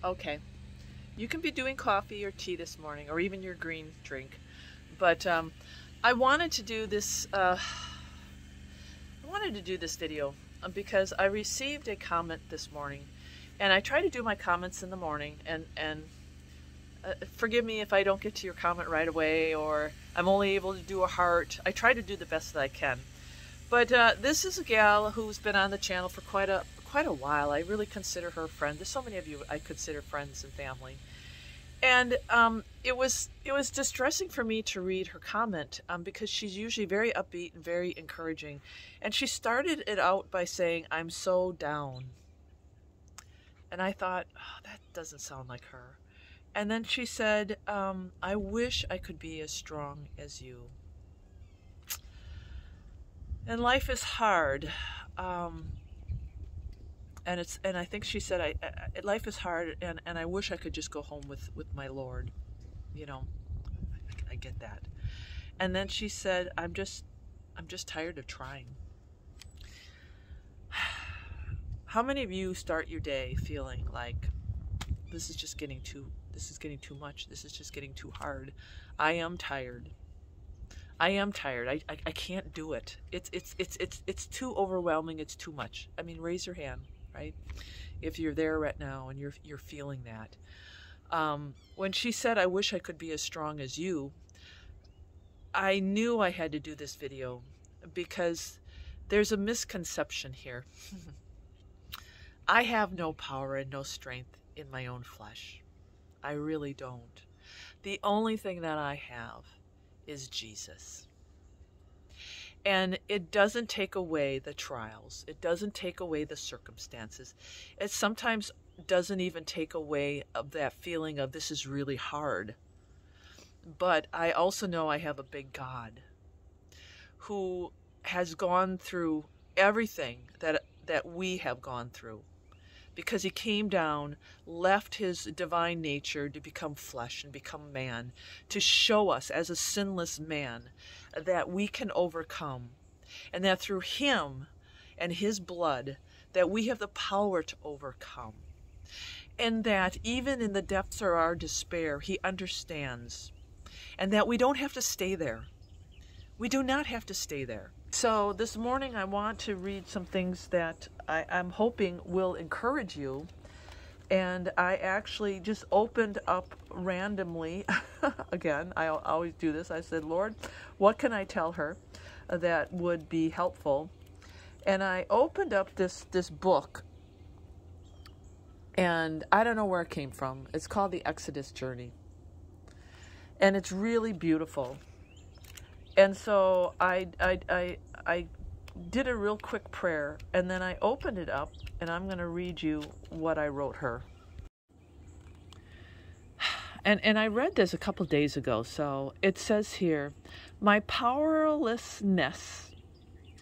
Okay. You can be doing coffee or tea this morning, or even your green drink. But I wanted to do this. I wanted to do this video because I received a comment this morning, and I try to do my comments in the morning. And forgive me if I don't get to your comment right away, or I'm only able to do a heart. I try to do the best that I can. But this is a gal who's been on the channel for quite a while. I really consider her a friend. There's so many of you I consider friends and family. And it was distressing for me to read her comment because she's usually very upbeat and very encouraging. And she started it out by saying, "I'm so down." And I thought, oh, that doesn't sound like her. And then she said, "I wish I could be as strong as you." And life is hard. And I think she said, life is hard, and I wish I could just go home with my Lord. You know, I get that. And then she said, I'm just tired of trying. How many of you start your day feeling like this is getting too much. This is just getting too hard. I am tired. I can't do it. It's too overwhelming. It's too much. I mean, raise your hand, right? If you're there right now and you're feeling that. When she said, "I wish I could be as strong as you," I knew I had to do this video because there's a misconception here. I have no power and no strength in my own flesh. I really don't. The only thing that I have is Jesus. And it doesn't take away the trials. It doesn't take away the circumstances. It sometimes doesn't even take away of that feeling of this is really hard. But I also know I have a big God who has gone through everything that we have gone through. Because he came down, left his divine nature to become flesh and become man, to show us as a sinless man that we can overcome, and that through him and his blood that we have the power to overcome, and that even in the depths of our despair he understands, and that we don't have to stay there. We do not have to stay there. So this morning I want to read some things that I'm hoping will encourage you. And I actually just opened up randomly. Again, I always do this. I said, "Lord, what can I tell her that would be helpful?" And I opened up this book. And I don't know where it came from. It's called The Exodus Journey. And it's really beautiful. And so I did a real quick prayer, and then I opened it up, and I'm going to read you what I wrote her. And I read this a couple days ago. So it says here, "My powerlessness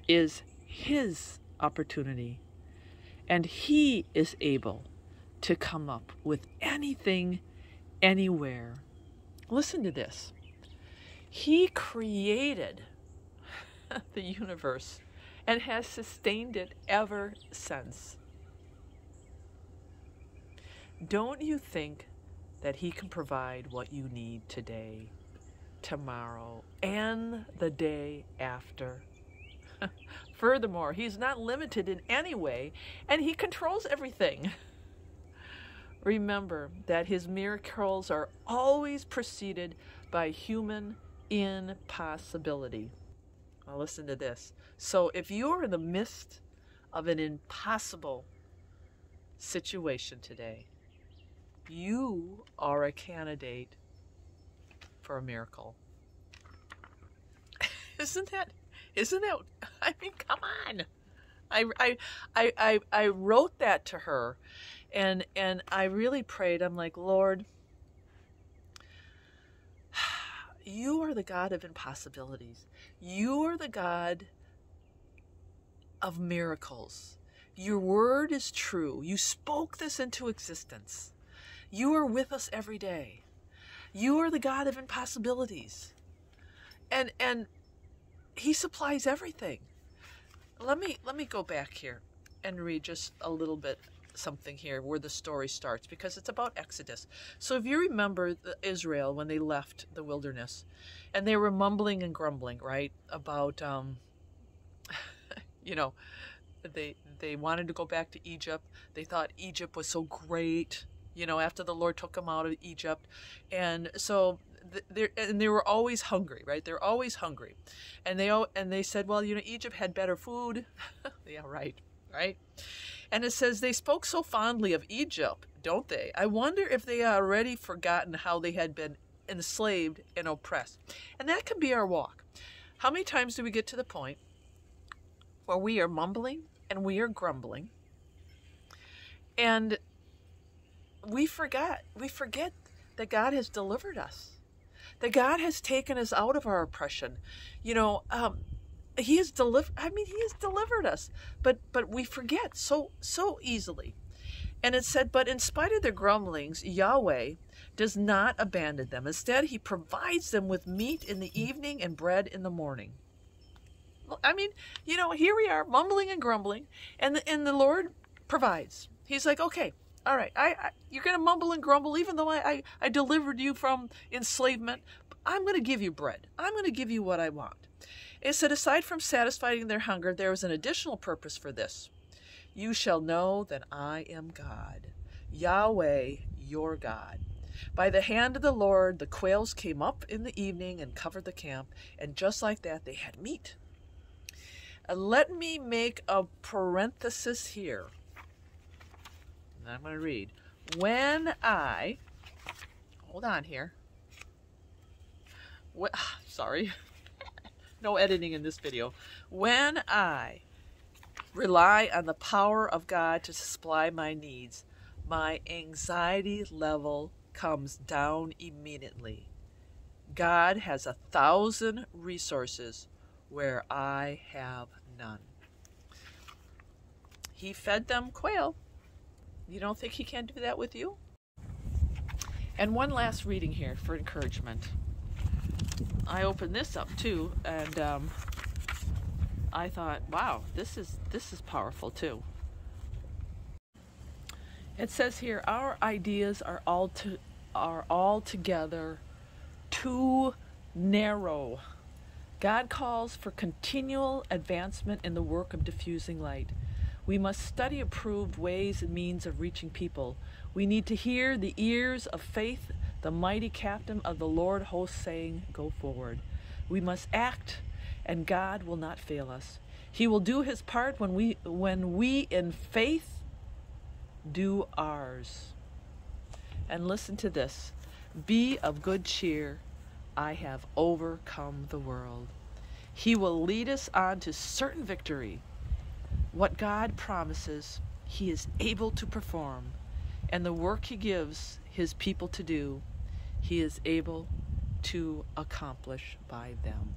is his opportunity, and he is able to come up with anything, anywhere." Listen to this. He created the universe and has sustained it ever since. Don't you think that he can provide what you need today, tomorrow, and the day after? Furthermore, he's not limited in any way, and he controls everything. Remember that his miracles are always preceded by human impossibility. Now listen to this. So if you're in the midst of an impossible situation today, you are a candidate for a miracle. Isn't that, I mean, come on. I wrote that to her, and I really prayed. I'm like, "Lord, you are the God of impossibilities. You are the God of miracles. Your word is true. You spoke this into existence. You are with us every day. You are the God of impossibilities. And he supplies everything." Let me go back here and read just a little bit something here where the story starts, because it's about Exodus. So if you remember Israel when they left the wilderness, and they were mumbling and grumbling, right, about you know, they wanted to go back to Egypt. They thought Egypt was so great, you know, after the Lord took them out of Egypt. And so they were always hungry, right? They're always hungry. And they said, well, you know, Egypt had better food. Yeah, right. And it says they spoke so fondly of Egypt, don't they? I wonder if they had already forgotten how they had been enslaved and oppressed. And that can be our walk. How many times do we get to the point where we are mumbling and we are grumbling, and we forget that God has delivered us, that God has taken us out of our oppression. You know, He has delivered us, but we forget so easily. And it said, but in spite of their grumblings, Yahweh does not abandon them. Instead, He provides them with meat in the evening and bread in the morning. I mean, you know, here we are mumbling and grumbling, and the Lord provides. He's like, okay, all right, you're going to mumble and grumble, even though I delivered you from enslavement. I'm going to give you bread. I'm going to give you what I want. It said, aside from satisfying their hunger, there was an additional purpose for this. You shall know that I am God, Yahweh, your God. By the hand of the Lord, the quails came up in the evening and covered the camp, and just like that, they had meat. Let me make a parenthesis here. And I'm going to read. Hold on here. Sorry. No editing in this video. When I rely on the power of God to supply my needs, my anxiety level comes down immediately. God has 1,000 resources where I have none. He fed them quail. You don't think He can do that with you? And one last reading here for encouragement. I opened this up too, and I thought, wow, this is powerful too. It says here, our ideas are altogether too narrow. God calls for continual advancement in the work of diffusing light. We must study approved ways and means of reaching people. We need to hear the ears of faith, the mighty captain of the Lord hosts saying, go forward. We must act, and God will not fail us. He will do His part when we in faith do ours. And listen to this. Be of good cheer. I have overcome the world. He will lead us on to certain victory. What God promises, He is able to perform. And the work He gives His people to do, He is able to accomplish by them.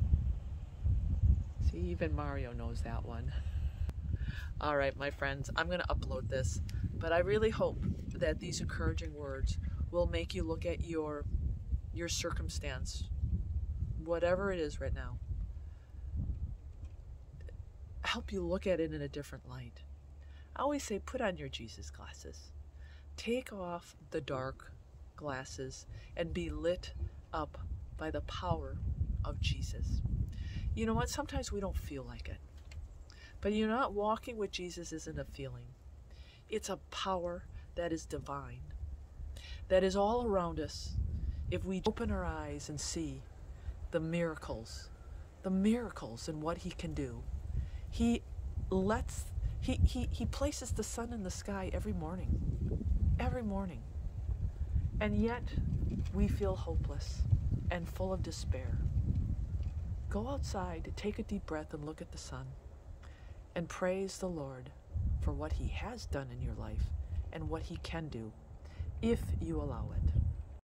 See, even Mario knows that one. All right, my friends, I'm going to upload this, but I really hope that these encouraging words will make you look at your circumstance, whatever it is right now, help you look at it in a different light. I always say, put on your Jesus glasses. Take off the dark glasses and be lit up by the power of Jesus. You know what? Sometimes we don't feel like it. But you're not walking with Jesus isn't a feeling. It's a power that is divine, that is all around us. If we open our eyes and see the miracles in what He can do. He places the sun in the sky every morning. And yet we feel hopeless and full of despair. Go outside, take a deep breath and look at the sun and praise the Lord for what He has done in your life and what He can do if you allow it.